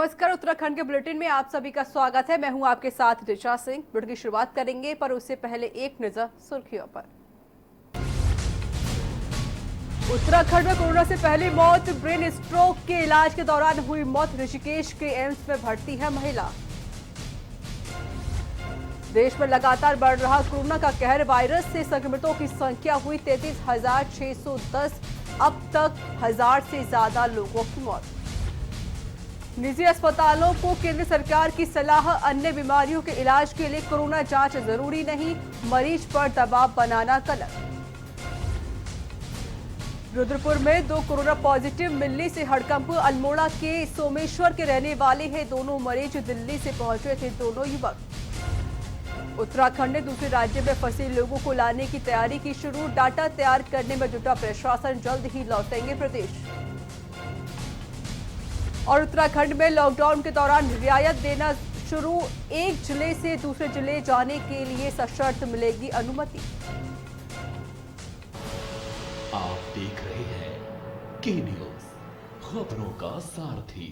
नमस्कार। उत्तराखंड के बुलेटिन में आप सभी का स्वागत है। मैं हूं आपके साथ ऋचा सिंह। बुलेटिन की शुरुआत करेंगे पर उससे पहले एक नजर सुर्खियों पर। उत्तराखंड में कोरोना से पहली मौत, ब्रेन स्ट्रोक के इलाज के दौरान हुई मौत। ऋषिकेश के एम्स में भर्ती है महिला। देश में लगातार बढ़ रहा कोरोना का कहर, वायरस से संक्रमितों की संख्या हुई 33,610। अब तक 1000 से ज्यादा लोगों की मौत। निजी अस्पतालों को केंद्र सरकार की सलाह, अन्य बीमारियों के इलाज के लिए कोरोना जांच जरूरी नहीं, मरीज पर दबाव बनाना गलत। रुद्रपुर में 2 कोरोना पॉजिटिव मिलने से हड़कंप। अल्मोड़ा के सोमेश्वर के रहने वाले हैं दोनों मरीज, दिल्ली से पहुंचे थे दोनों युवक। उत्तराखंड ने दूसरे राज्य में फंसे लोगों को लाने की तैयारी की शुरू, डाटा तैयार करने में जुटा प्रशासन, जल्द ही लौटेंगे प्रदेश। और उत्तराखंड में लॉकडाउन के दौरान रियायत देना शुरू, एक जिले से दूसरे जिले जाने के लिए सशर्त मिलेगी अनुमति। आप देख रहे हैं के न्यूज, खबरों का सारथी।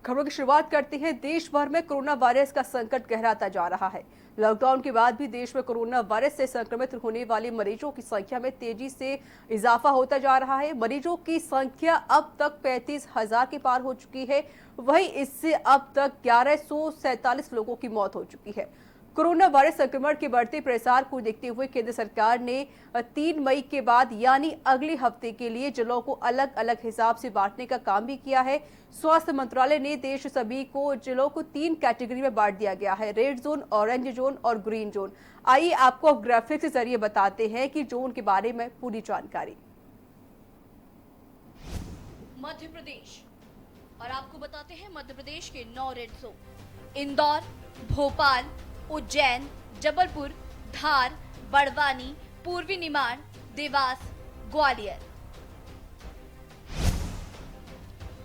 खबरों की शुरुआत करते हैं। देश भर में कोरोना वायरस का संकट गहराता जा रहा है। लॉकडाउन के बाद भी देश में कोरोना वायरस से संक्रमित होने वाले मरीजों की संख्या में तेजी से इजाफा होता जा रहा है। मरीजों की संख्या अब तक 35,000 के पार हो चुकी है। वहीं इससे अब तक 1147 लोगों की मौत हो चुकी है। कोरोना वायरस संक्रमण के बढ़ते प्रसार को देखते हुए केंद्र सरकार ने 3 मई के बाद यानी अगले हफ्ते के लिए जिलों को अलग अलग हिसाब से बांटने का काम भी किया है। स्वास्थ्य मंत्रालय ने देश सभी को जिलों को 3 कैटेगरी में बांट दिया गया है, रेड जोन, ऑरेंज जोन और ग्रीन जोन। आइए आपको ग्राफिक्स के जरिए बताते हैं कि जोन के बारे में पूरी जानकारी। मध्य प्रदेश, और आपको बताते हैं मध्य प्रदेश के 9 रेड जोन: इंदौर, भोपाल, उज्जैन, जबलपुर, धार, बड़वानी, पूर्वी निमाड़, देवास, ग्वालियर।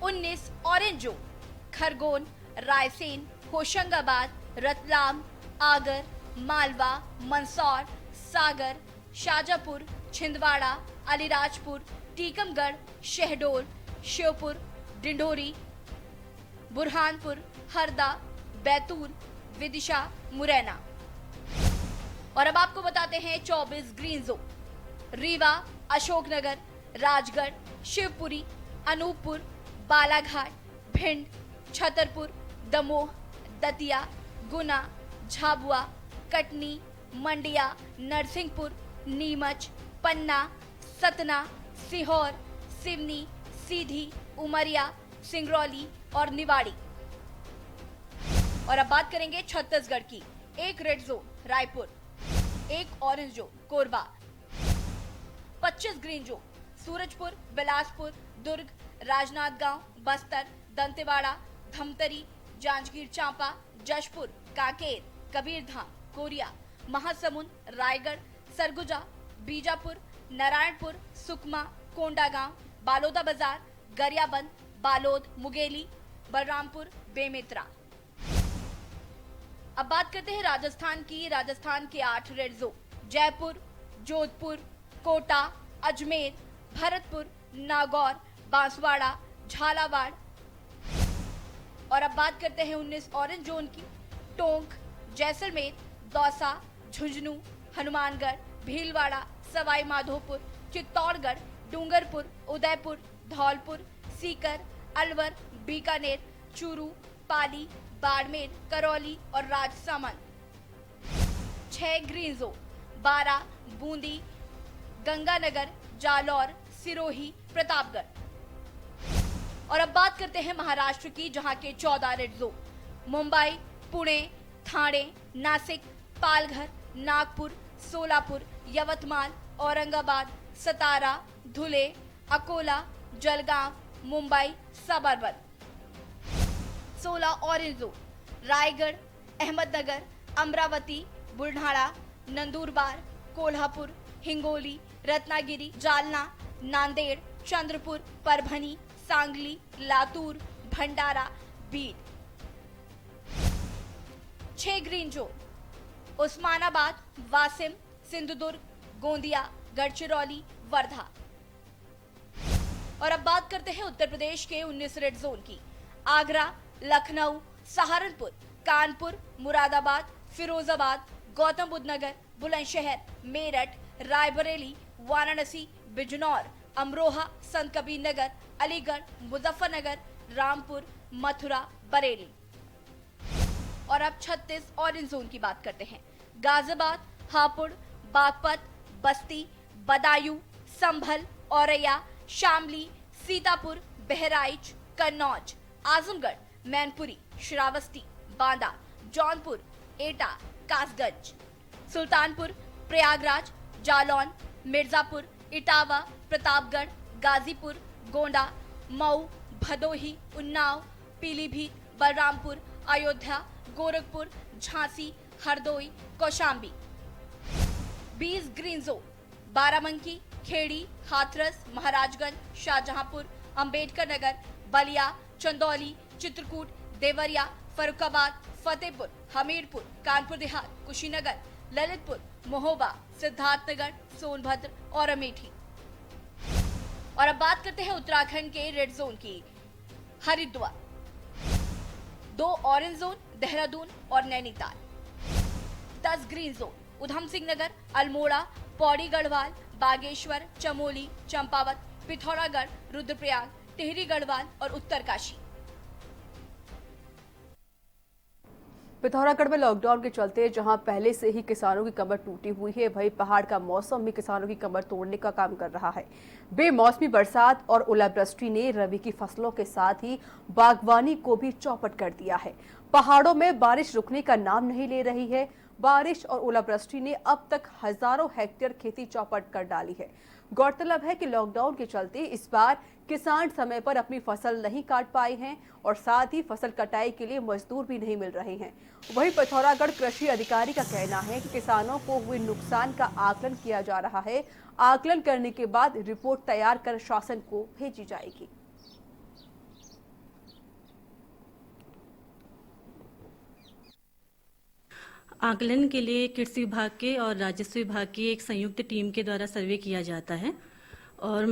19 ऑरेंज जोन: खरगोन, रायसेन, होशंगाबाद, रतलाम, आगर, मालवा, मंदसौर, सागर, शाजापुर, छिंदवाड़ा, अलीराजपुर, टीकमगढ़, शहडोल, श्योपुर, डिंडोरी, बुरहानपुर, हरदा, बैतूल, विदिशा, मुरैना। और अब आपको बताते हैं 24 ग्रीन जोन: रीवा, अशोकनगर, राजगढ़, शिवपुरी, अनूपपुर, बालाघाट, भिंड, छतरपुर, दमोह, दतिया, गुना, झाबुआ, कटनी, मंडिया, नरसिंहपुर, नीमच, पन्ना, सतना, सीहोर, सिवनी, सीधी, उमरिया, सिंगरौली और निवाड़ी। और अब बात करेंगे छत्तीसगढ़ की। 1 red zone Raipur, 1 orange zone Korba, 25 green zone Surajpur, Bilaspur, Durg, Rajnandgaon, Bastar, Dantewada, Dhamtari, Janjgir Champa, Jashpur, Kanker, Kabirdham, Koriya, Mahasamund, Raigarh, Surguja, Bijapur, Narayanpur, Sukma, Kondagaon, Baloda Bazar, Gariaband, Balod, मुगेली, बलरामपुर, बेमेतरा। अब बात करते हैं राजस्थान की। राजस्थान के 8 रेड जोन: जयपुर, जोधपुर, कोटा, अजमेर, भरतपुर, नागौर, बांसवाड़ा, झालावाड़। और अब बात करते हैं 19 ऑरेंज जोन की। टोंक, जैसलमेर, दौसा, झुंझुनू, हनुमानगढ़, भीलवाड़ा, सवाई माधोपुर, चित्तौड़गढ़, डूंगरपुर, उदयपुर, धौलपुर, सीकर, अलवर, बीकानेर, चूरू, पाली, बाड़मेर, करौली और राजसमंद। 6 ग्रीन जोन: बारा, बूंदी, गंगानगर, जालौर, सिरोही, प्रतापगढ़। और अब बात करते हैं महाराष्ट्र की, जहां के 14 red zone: Mumbai, Pune, Thane, Nashik, Palghar, Nagpur, Solapur, Yavatmal, Aurangabad, Satara, Dhule, Akola, Jalgaon, Mumbai, suburban. 16 orange zone: Raigad, Ahmednagar, Amravati, Buldhana, Nandurbar, Kolhapur, Hingoli, Ratnagiri, Jalna, Nanded, Chandrapur, Parbhani, Sangli, Latur, Bhandara, Beed. 6 green zone: Osmanabad, Washim, Sindhudurg, Gondia, Gadchiroli, Wardha. और अब बात करते हैं उत्तर प्रदेश के 19 रेड जोन की। आगरा, लखनऊ, सहारनपुर, कानपुर, मुरादाबाद, फिरोजाबाद, गौतम बुद्ध नगर, बुलंदशहर, मेरठ, रायबरेली, वाराणसी, बिजनौर, अमरोहा, संत कबीर नगर, अलीगढ़, मुजफ्फरनगर, रामपुर, मथुरा, बरेली। और अब 36 ऑरेंज जोन की बात करते हैं। गाजियाबाद, हापुड़, बागपत, बस्ती, बदायूं, संभल, औरैया, शामली, सीतापुर, बहराइच, कन्नौज, आजमगढ़, मैनपुरी, श्रावस्ती, बांदा, जौनपुर, एटा, कासगंज, सुल्तानपुर, प्रयागराज, जालौन, मिर्जापुर, इटावा, प्रतापगढ़, गाजीपुर, गोंडा, मऊ, भदोही, उन्नाव, पीलीभीत, बलरामपुर, अयोध्या, गोरखपुर, झांसी, हरदोई, कौशाम्बी। 20 ग्रीन जोन, बाराबंकी, खेड़ी, हाथरस, महाराजगंज, शाहजहांपुर, अंबेडकर नगर, बलिया, चंदौली, चित्रकूट, देवरिया, फर्रुखाबाद, फतेहपुर, हमीरपुर, कानपुर देहात, कुशीनगर, ललितपुर, महोबा, सिद्धार्थनगर, सोनभद्र और अमेठी। और अब बात करते हैं उत्तराखंड के रेड जोन की। हरिद्वार, 2 ऑरेंज जोन, देहरादून और नैनीताल। 10 ग्रीन जोन, उधम सिंह नगर, अल्मोड़ा, पौड़ी गढ़वाल, बागेश्वर, चमोली, चंपावत, पिथौरागढ़, रुद्रप्रयाग, टिहरी गढ़वाल और उत्तरकाशी। पिथौरागढ़ में लॉकडाउन के चलते जहां पहले से ही किसानों की कमर टूटी हुई है, वहीं पहाड़ का मौसम भी किसानों की कमर तोड़ने का काम कर रहा है। बेमौसमी बरसात और ओलावृष्टि ने रबी की फसलों के साथ ही बागवानी को भी चौपट कर दिया है। पहाड़ों में बारिश रुकने का नाम नहीं ले रही है। बारिश और ओलावृष्टि ने अब तक हजारों हेक्टेयर खेती चौपट कर डाली है। गौरतलब है कि लॉकडाउन के चलते इस बार किसान समय पर अपनी फसल नहीं काट पाए हैं और साथ ही फसल कटाई के लिए मजदूर भी नहीं मिल रहे हैं। वहीं पिथौरागढ़ कृषि अधिकारी का कहना है कि किसानों को हुए नुकसान का आकलन किया जा रहा है। आकलन करने के बाद रिपोर्ट तैयार कर शासन को भेजी जाएगी। आकलन के लिए कृषि विभाग के और राजस्व विभाग की एक संयुक्त टीम के द्वारा सर्वे किया जाता है और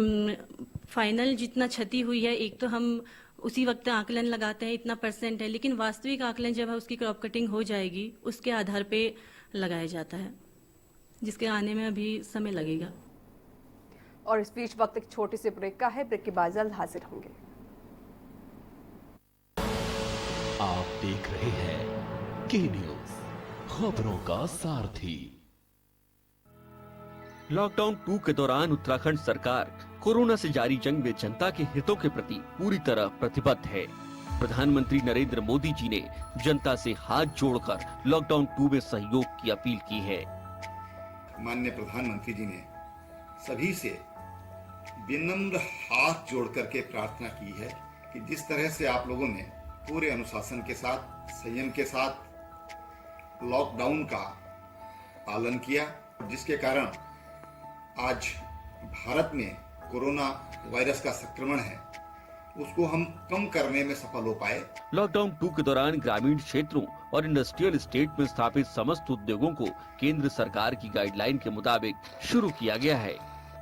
फाइनल जितना क्षति हुई है, एक तो हम उसी वक्त आकलन लगाते हैं इतना परसेंट है, लेकिन वास्तविक आकलन जब है उसकी क्रॉप कटिंग हो जाएगी उसके आधार पे लगाया जाता है, जिसके आने में अभी समय लगेगा। और इस बीच वक्त एक छोटे से ब्रेक का है। ब्रेक के बाद जल्द हाजिर होंगे। आप देख रहे हैं के न्यूज, खबरों का सारथी। लॉकडाउन 2 के दौरान उत्तराखंड सरकार कोरोना से जारी जंग में जनता के हितों के प्रति पूरी तरह प्रतिबद्ध है। प्रधानमंत्री नरेंद्र मोदी जी ने जनता से हाथ जोड़कर लॉकडाउन 2 में सहयोग की अपील की है। माननीय प्रधानमंत्री जी ने सभी से विनम्र हाथ जोड़ करके प्रार्थना की है कि जिस तरह से आप लोगों ने पूरे अनुशासन के साथ, संयम के साथ लॉकडाउन का पालन किया, जिसके कारण आज भारत में कोरोना वायरस का संक्रमण है उसको हम कम करने में सफल हो पाए। लॉकडाउन 2 के दौरान ग्रामीण क्षेत्रों और इंडस्ट्रियल स्टेट में स्थापित समस्त उद्योगों को केंद्र सरकार की गाइडलाइन के मुताबिक शुरू किया गया है।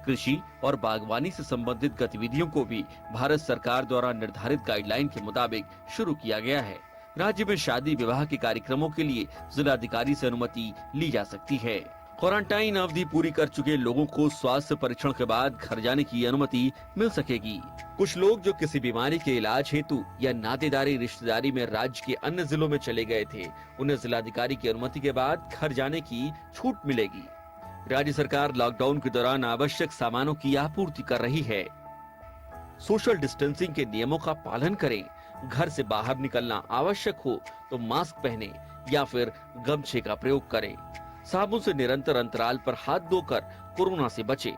कृषि और बागवानी से संबंधित गतिविधियों को भी भारत सरकार द्वारा निर्धारित गाइडलाइन के मुताबिक शुरू किया गया है। राज्य में शादी विवाह के कार्यक्रमों के लिए जिलाधिकारी से अनुमति ली जा सकती है। क्वारंटाइन अवधि पूरी कर चुके लोगों को स्वास्थ्य परीक्षण के बाद घर जाने की अनुमति मिल सकेगी। कुछ लोग जो किसी बीमारी के इलाज हेतु या नातेदारी रिश्तेदारी में राज्य के अन्य जिलों में चले गए थे, उन्हें जिलाधिकारी की अनुमति के बाद घर जाने की छूट मिलेगी। राज्य सरकार लॉकडाउन के दौरान आवश्यक सामानों की आपूर्ति कर रही है। सोशल डिस्टेंसिंग के नियमों का पालन करें। घर से बाहर निकलना आवश्यक हो तो मास्क पहने या फिर गमछे का प्रयोग करें। साबुन से निरंतर अंतराल पर हाथ धोकर कोरोना से बचें।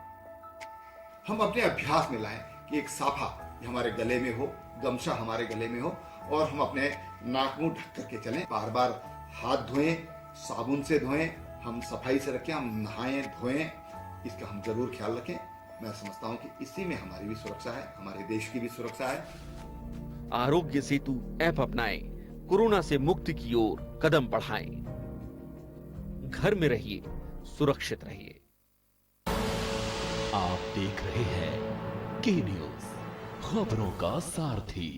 हम अपने अभ्यास में लाएं कि एक साफा हमारे गले में हो, गमछा हमारे गले में हो और हम अपने नाक मुंह ढक करके चलें। बार बार हाथ धोएं, साबुन से धोएं, हम सफाई से रखें, हम नहाएं धोएं, इसका हम जरूर ख्याल रखें। मैं समझता हूं कि इसी में हमारी भी सुरक्षा है, हमारे देश की भी सुरक्षा है। आरोग्य सेतु ऐप अपनाएं, कोरोना से मुक्ति की ओर कदम बढ़ाएं। घर में रहिए, सुरक्षित रहिए। आप देख रहे हैं के न्यूज, खबरों का सारथी।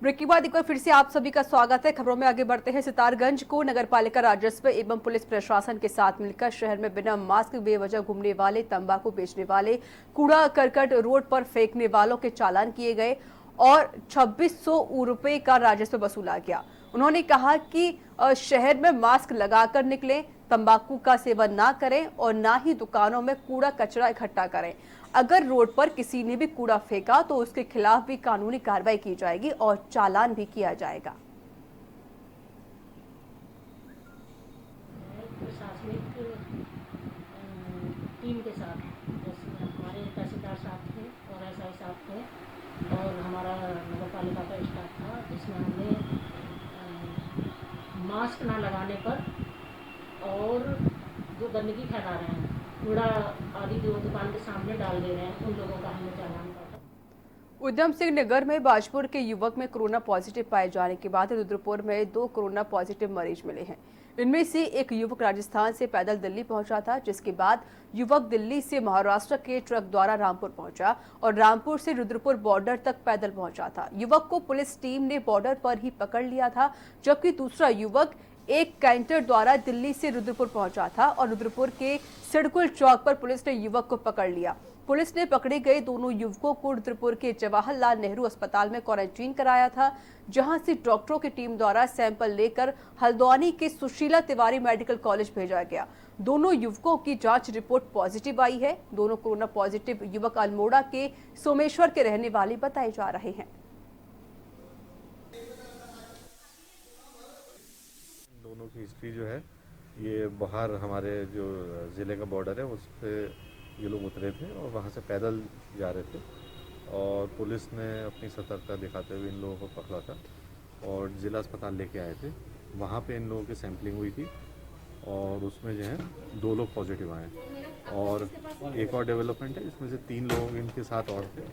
ब्रेक के बाद एक बार फिर से आप सभी का स्वागत है। खबरों में आगे बढ़ते हैं। सितारगंज को नगरपालिका राजस्व एवं पुलिस प्रशासन के साथ मिलकर शहर में बिना मास्क बेवजह घूमने वाले, तंबाकू बेचने वाले, कूड़ा करकट रोड पर फेंकने वालों के चालान किए गए और 2600 रुपए का राजस्व वसूला गया। उन्होंने कहा कि शहर में मास्क लगाकर निकलें, तंबाकू का सेवन ना करें और ना ही दुकानों में कूड़ा कचरा इकट्ठा करें। अगर रोड पर किसी ने भी कूड़ा फेंका तो उसके खिलाफ भी कानूनी कार्रवाई की जाएगी और चालान भी किया जाएगा। प्रशासनिक टीम के साथ, जैसे हमारे तहसीलदार साहब थे और एसआई साहब थे और हमारा नगर पालिका का स्टाफ था, जिसमें हमने मास्क ना लगाने पर और जो गंदगी फैला रहे हैं, कूड़ा आदि जो दुकान के सामने डाल दे रहे हैं, उन लोगों का हमने चालान काटा। उधम सिंह नगर में बाजपुर के युवक में कोरोना पॉजिटिव पाए जाने के बाद रुद्रपुर में 2 कोरोना पॉजिटिव मरीज मिले हैं। इनमें से एक युवक राजस्थान से पैदल दिल्ली पहुंचा था, जिसके बाद युवक दिल्ली से महाराष्ट्र के ट्रक द्वारा रामपुर पहुंचा और रामपुर से रुद्रपुर बॉर्डर तक पैदल पहुंचा था। युवक को पुलिस टीम ने बॉर्डर पर ही पकड़ लिया था, जबकि दूसरा युवक एक कैंटर द्वारा दिल्ली से रुद्रपुर पहुंचा था और रुद्रपुर के सिडकुल चौक पर पुलिस ने युवक को पकड़ लिया। पुलिस ने पकड़े गए दोनों युवकों को रुद्रपुर के जवाहरलाल नेहरू अस्पताल में क्वारंटीन कराया था, जहां से डॉक्टरों की टीम द्वारा सैंपल लेकर हल्द्वानी के सुशीला तिवारी मेडिकल कॉलेज भेजा गया। दोनों युवकों की जांच रिपोर्ट पॉजिटिव आई है। दोनों कोरोना पॉजिटिव युवक अल्मोड़ा के सोमेश्वर के रहने वाले बताए जा रहे हैं। दोनों की हिस्ट्री जो है, ये बाहर हमारे जो ज़िले का बॉर्डर है उस पर ये लोग उतरे थे और वहाँ से पैदल जा रहे थे और पुलिस ने अपनी सतर्कता दिखाते हुए इन लोगों को पकड़ा था और ज़िला अस्पताल लेके आए थे। वहाँ पे इन लोगों की सैंपलिंग हुई थी और उसमें जो है 2 लोग पॉजिटिव आए और एक और डेवलपमेंट है, इसमें से 3 लोग इनके साथ और थे।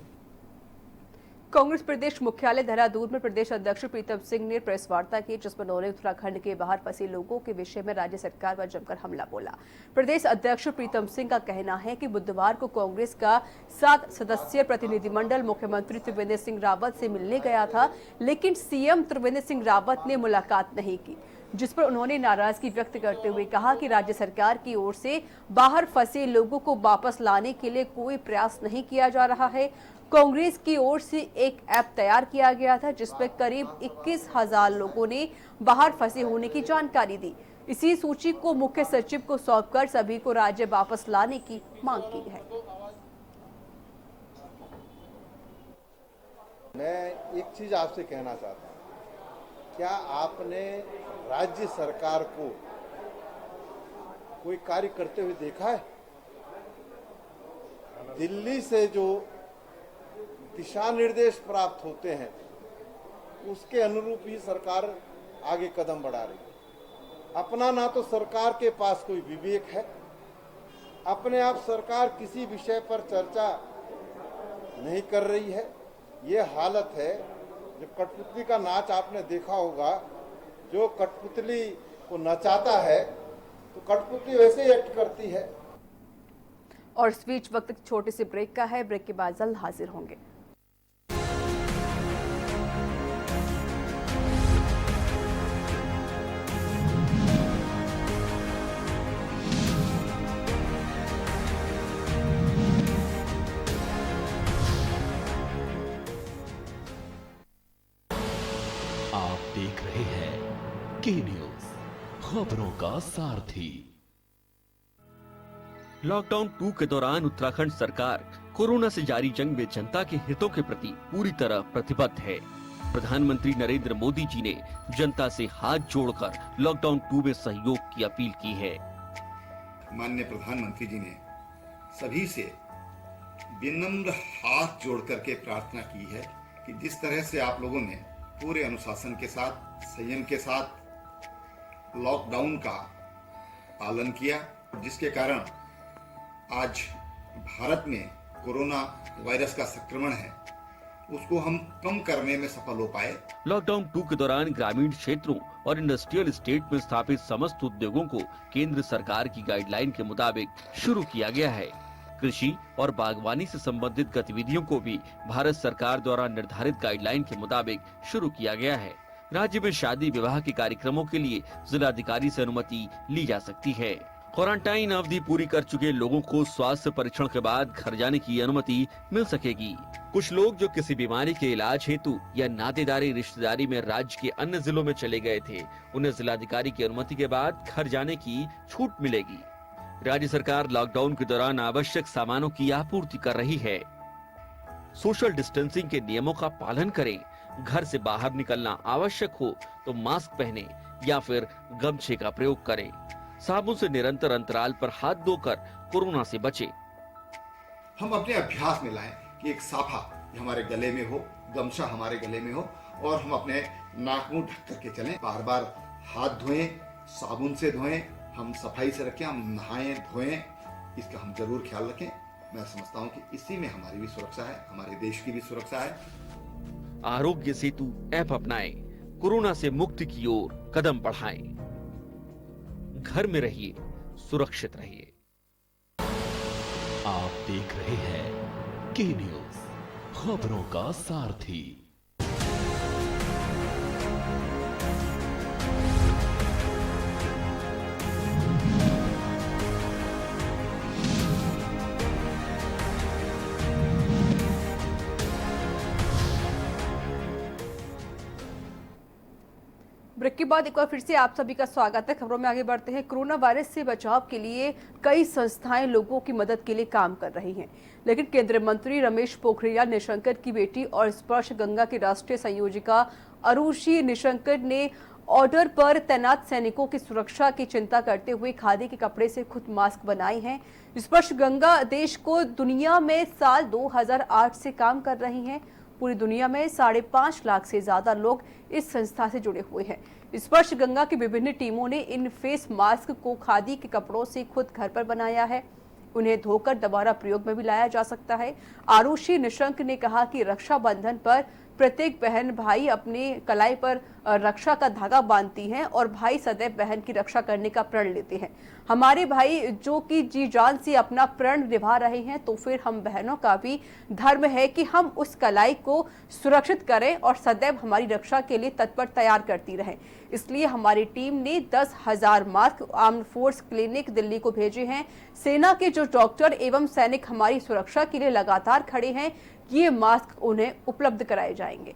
कांग्रेस प्रदेश मुख्यालय देहरादून में प्रदेश अध्यक्ष प्रीतम सिंह ने प्रेस वार्ता की, जिसमें उन्होंने उत्तराखंड के बाहर फंसे लोगों के विषय में राज्य सरकार पर जमकर हमला बोला। प्रदेश अध्यक्ष प्रीतम सिंह का कहना है कि बुधवार को कांग्रेस का 7 सदस्यीय प्रतिनिधिमंडल मुख्यमंत्री त्रिवेंद्र सिंह रावत से मिलने गया था, लेकिन सीएम त्रिवेंद्र सिंह रावत ने मुलाकात नहीं की, जिस पर उन्होंने नाराजगी व्यक्त करते हुए कहा कि राज्य सरकार की ओर से बाहर फंसे लोगों को वापस लाने के लिए कोई प्रयास नहीं किया जा रहा है। कांग्रेस की ओर से एक ऐप तैयार किया गया था, जिसमें करीब 21,000 लोगों ने बाहर फंसे होने की जानकारी दी। इसी सूची को मुख्य सचिव को सौंपकर सभी को राज्य वापस लाने की मांग की है। मैं एक चीज आपसे कहना चाहता हूं, क्या आपने राज्य सरकार को कोई कार्य करते हुए देखा है? दिल्ली से जो दिशा निर्देश प्राप्त होते हैं उसके अनुरूप ही सरकार आगे कदम बढ़ा रही है। अपना ना तो सरकार के पास कोई विवेक है, अपने आप सरकार किसी विषय पर चर्चा नहीं कर रही है। ये हालत है। जो कठपुतली का नाच आपने देखा होगा, जो कठपुतली को नचाता है तो कठपुतली वैसे ही एक्ट करती है। और इस बीच वक्त छोटे से ब्रेक का है। ब्रेक के बाद जल्द हाजिर होंगे। आप देख रहे हैं के न्यूज, खबरों का सारथी। लॉकडाउन 2 के दौरान उत्तराखंड सरकार कोरोना से जारी जंग में जनता के हितों के प्रति पूरी तरह प्रतिबद्ध है। प्रधानमंत्री नरेंद्र मोदी जी ने जनता से हाथ जोड़कर लॉकडाउन 2 में सहयोग की अपील की है। माननीय प्रधानमंत्री जी ने सभी से विनम्र हाथ जोड़ करके प्रार्थना की है कि जिस तरह से आप लोगों ने पूरे अनुशासन के साथ, संयम के साथ लॉकडाउन का पालन किया, जिसके कारण आज भारत में कोरोना वायरस का संक्रमण है उसको हम कम करने में सफल हो पाए। लॉकडाउन 2 के दौरान ग्रामीण क्षेत्रों और इंडस्ट्रियल स्टेट में स्थापित समस्त उद्योगों को केंद्र सरकार की गाइडलाइन के मुताबिक शुरू किया गया है। कृषि और बागवानी से संबंधित गतिविधियों को भी भारत सरकार द्वारा निर्धारित गाइडलाइन के मुताबिक शुरू किया गया है। राज्य में शादी विवाह के कार्यक्रमों के लिए जिलाधिकारी से अनुमति ली जा सकती है। क्वारंटाइन अवधि पूरी कर चुके लोगों को स्वास्थ्य परीक्षण के बाद घर जाने की अनुमति मिल सकेगी। कुछ लोग जो किसी बीमारी के इलाज हेतु या नातेदारी रिश्तेदारी में राज्य के अन्य जिलों में चले गए थे, उन्हें जिलाधिकारी की अनुमति के बाद घर जाने की छूट मिलेगी। राज्य सरकार लॉकडाउन के दौरान आवश्यक सामानों की आपूर्ति कर रही है। सोशल डिस्टेंसिंग के नियमों का पालन करें। घर से बाहर निकलना आवश्यक हो तो मास्क पहने या फिर गमछे का प्रयोग करें। साबुन से निरंतर अंतराल पर हाथ धोकर कोरोना से बचें। हम अपने अभ्यास में लाएं कि एक साफा हमारे गले में हो, गमछा हमारे गले में हो और हम अपने नाक मुंह ढक करके चलें। बार बार हाथ धोएं, साबुन से धोएं, हम सफाई से रखें, हम नहाएं धोएं, इसका हम जरूर ख्याल रखें। मैं समझता हूं कि इसी में हमारी भी सुरक्षा है, हमारे देश की भी सुरक्षा है। आरोग्य सेतु ऐप अपनाएं, कोरोना से मुक्ति की ओर कदम बढ़ाएं। घर में रहिए, सुरक्षित रहिए। आप देख रहे हैं के न्यूज, खबरों का सारथी। ब्रेक के बाद एक बार फिर से आप सभी का स्वागत है। खबरों में आगे बढ़ते हैं। कोरोना वायरस से बचाव के लिए कई संस्थाएं लोगों की मदद के लिए काम कर रही हैं, लेकिन केंद्रीय मंत्री रमेश पोखरियाल निशंक की बेटी और स्पर्श गंगा की राष्ट्रीय संयोजिका अरुषि निशंक ने ऑर्डर पर तैनात सैनिकों की सुरक्षा की चिंता करते हुए खादी के कपड़े से खुद मास्क बनाए हैं। स्पर्श गंगा देश को दुनिया में साल 2008 से काम कर रही हैं। पूरी दुनिया में 5.5 लाख से ज्यादा लोग इस संस्था से जुड़े हुए हैं। स्पर्श गंगा की विभिन्न टीमों ने इन फेस मास्क को खादी के कपड़ों से खुद घर पर बनाया है। उन्हें धोकर दोबारा प्रयोग में भी लाया जा सकता है। आरुषि निशंक ने कहा कि रक्षाबंधन पर प्रत्येक बहन भाई अपने कलाई पर रक्षा का धागा बांधती हैं और भाई सदैव बहन की रक्षा करने का प्रण लेते हैं। हमारे भाई जो कि जी जान से अपना प्रण निभा रहे हैं, तो फिर हम बहनों का भी धर्म है कि हम उस कलाई को सुरक्षित करें और सदैव हमारी रक्षा के लिए तत्पर तैयार करती रहें। इसलिए हमारी टीम ने 10,000 mask armed force clinic Delhi को भेजे हैं। सेना के जो डॉक्टर एवं सैनिक हमारी सुरक्षा के लिए लगातार खड़े हैं, ये मास्क उन्हें उपलब्ध कराए जाएंगे।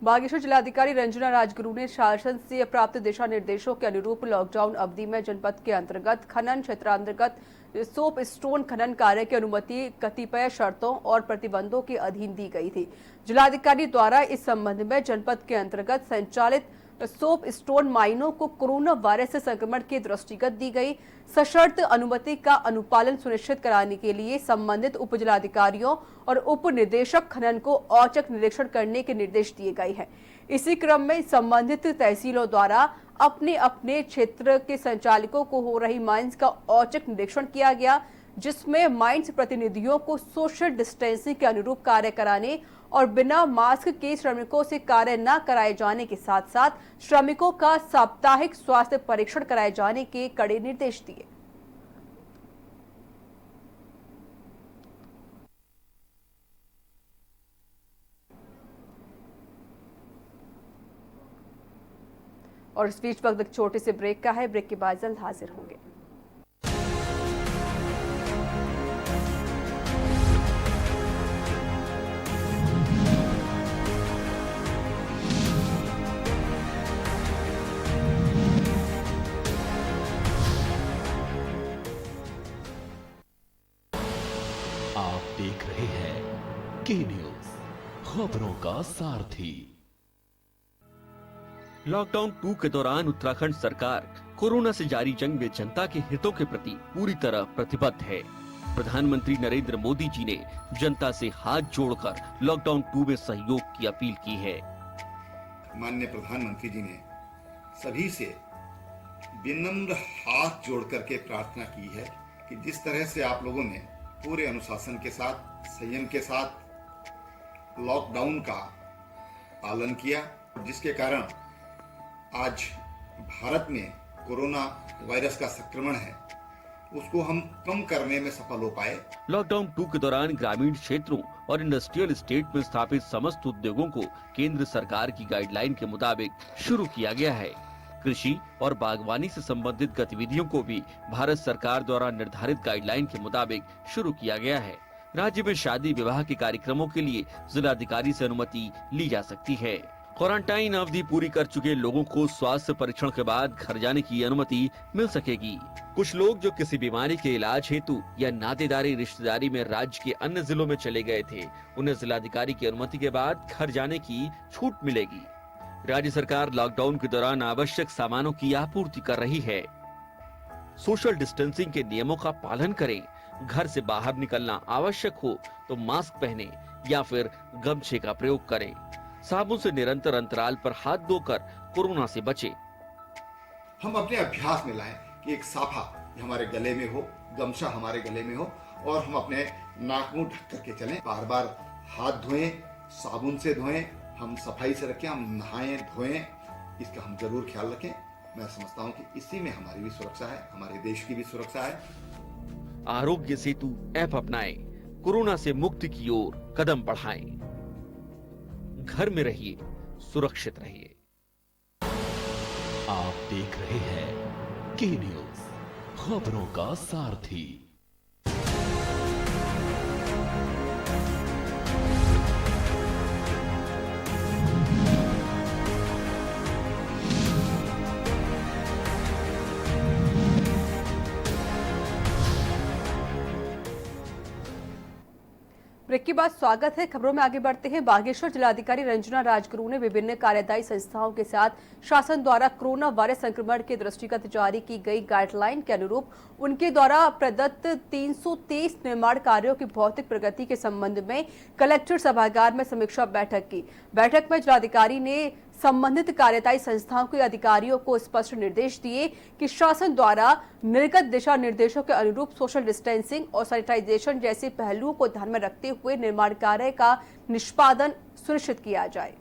बागेश्वर जिलाधिकारी रंजना राजगुरु ने शासन से प्राप्त दिशा निर्देशों के अनुरूप लॉकडाउन अवधि में जनपद के अंतर्गत खनन क्षेत्रांतर्गत सोप स्टोन खनन कार्य की अनुमति कतिपय शर्तों और प्रतिबंधों के अधीन दी गई थी। जिलाधिकारी द्वारा इस संबंध में जनपद के अंतर्गत संचालित सोप स्टोन माइनों को कोरोना वायरस से संक्रमण के दृष्टिगत दी गई सशर्त अनुमति का अनुपालन सुनिश्चित कराने के लिए संबंधित उप जिलाधिकारियों और उप निदेशक खनन को औचक निरीक्षण करने के निर्देश दिए गए हैं। इसी क्रम में संबंधित तहसीलों द्वारा अपने अपने क्षेत्र के संचालकों को हो रही माइंस का औचक निरीक्षण किया गया, जिसमें माइंस प्रतिनिधियों को सोशल डिस्टेंसिंग के अनुरूप कार्य कराने और बिना मास्क के श्रमिकों से कार्य न कराए जाने के साथ साथ श्रमिकों का साप्ताहिक स्वास्थ्य परीक्षण कराए जाने के कड़े निर्देश दिए। और इस बीच वक्त एक छोटे से ब्रेक का है। ब्रेक के बाद जल्द हाजिर होंगे। आप देख रहे हैं के न्यूज, खबरों का सारथी। लॉकडाउन 2 के दौरान उत्तराखंड सरकार कोरोना से जारी जंग में जनता के हितों के प्रति पूरी तरह प्रतिबद्ध है। प्रधानमंत्री नरेंद्र मोदी जी ने जनता से हाथ जोड़कर लॉकडाउन 2 में सहयोग की अपील की है। माननीय प्रधानमंत्री जी ने सभी से विनम्र हाथ जोड़ करके प्रार्थना की है कि जिस तरह से आप लोगों ने पूरे अनुशासन के साथ, संयम के साथ लॉकडाउन का पालन किया, जिसके कारण आज भारत में कोरोना वायरस का संक्रमण है उसको हम कम करने में सफल हो पाए। लॉकडाउन 2 के दौरान ग्रामीण क्षेत्रों और इंडस्ट्रियल स्टेट में स्थापित समस्त उद्योगों को केंद्र सरकार की गाइडलाइन के मुताबिक शुरू किया गया है। कृषि और बागवानी से संबंधित गतिविधियों को भी भारत सरकार द्वारा निर्धारित गाइडलाइन के मुताबिक शुरू किया गया है। राज्य में शादी विवाह के कार्यक्रमों के लिए जिलाधिकारी से अनुमति ली जा सकती है। क्वारंटाइन अवधि पूरी कर चुके लोगों को स्वास्थ्य परीक्षण के बाद घर जाने की अनुमति मिल सकेगी। कुछ लोग जो किसी बीमारी के इलाज हेतु या नातेदारी रिश्तेदारी में राज्य के अन्य जिलों में चले गए थे, उन्हें जिलाधिकारी की अनुमति के बाद घर जाने की छूट मिलेगी। राज्य सरकार लॉकडाउन के दौरान आवश्यक सामानों की आपूर्ति कर रही है। सोशल डिस्टेंसिंग के नियमों का पालन करें। घर से बाहर निकलना आवश्यक हो तो मास्क पहने या फिर गमछे का प्रयोग करें। साबुन से निरंतर अंतराल पर हाथ धोकर कोरोना से बचें। हम अपने अभ्यास में लाएं कि एक साफा हमारे गले में हो, गमछा हमारे गले में हो और हम अपने नाक मुंह ढक करके चलें। बार बार हाथ धोएं, साबुन से धोएं, हम सफाई से रखें, हम नहाएं धोएं, इसका हम जरूर ख्याल रखें। मैं समझता हूं कि इसी में हमारी भी सुरक्षा है, हमारे देश की भी सुरक्षा है। आरोग्य सेतु ऐप अपनाएं, कोरोना से मुक्ति की ओर कदम बढ़ाएं। घर में रहिए, सुरक्षित रहिए। आप देख रहे हैं के न्यूज, खबरों का सारथी। ब्रेक के बाद स्वागत है। खबरों में आगे बढ़ते हैं। बागेश्वर जिलाधिकारी रंजना राजगुरु ने विभिन्न कार्यदायी संस्थाओं के साथ शासन द्वारा कोरोना वायरस संक्रमण के दृष्टिगत जारी की गई गाइडलाइन के अनुरूप उनके द्वारा प्रदत्त 323 निर्माण कार्यों की भौतिक प्रगति के संबंध में कलेक्टर सभागार में समीक्षा बैठक की। बैठक में जिलाधिकारी ने संबंधित कार्यदायी संस्थाओं के अधिकारियों को स्पष्ट निर्देश दिए कि शासन द्वारा निर्गत दिशा निर्देशों के अनुरूप सोशल डिस्टेंसिंग और सैनिटाइजेशन जैसे पहलुओं को ध्यान में रखते हुए निर्माण कार्य का निष्पादन सुनिश्चित किया जाए।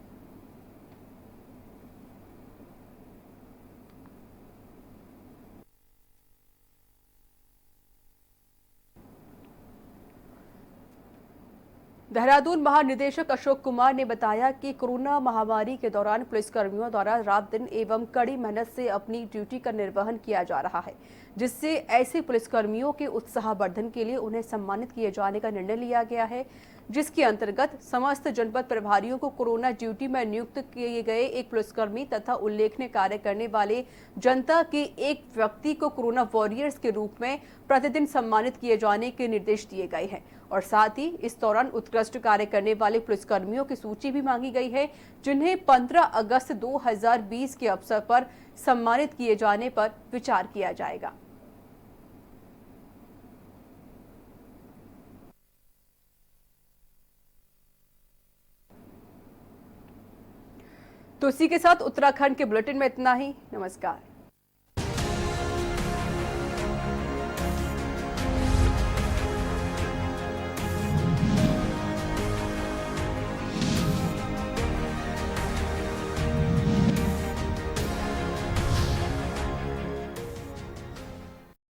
देहरादून महानिदेशक अशोक कुमार ने बताया कि कोरोना महामारी के दौरान पुलिसकर्मियों द्वारा रात दिन एवं कड़ी मेहनत से अपनी ड्यूटी का निर्वहन किया जा रहा है, जिससे ऐसे पुलिसकर्मियों के उत्साहवर्धन के लिए उन्हें सम्मानित किए जाने का निर्णय लिया गया है, जिसके अंतर्गत समस्त जनपद प्रभारियों को कोरोना ड्यूटी में नियुक्त किए गए एक पुलिसकर्मी तथा उल्लेखनीय कार्य करने वाले जनता के एक व्यक्ति को कोरोना वॉरियर्स के रूप में प्रतिदिन सम्मानित किए जाने के निर्देश दिए गए हैं और साथ ही इस दौरान उत्कृष्ट कार्य करने वाले पुलिसकर्मियों की सूची भी मांगी गई है, जिन्हें 15 अगस्त 2020 के अवसर पर सम्मानित किए जाने पर विचार किया जाएगा। तो इसी के साथ उत्तराखंड के बुलेटिन में इतना ही। नमस्कार।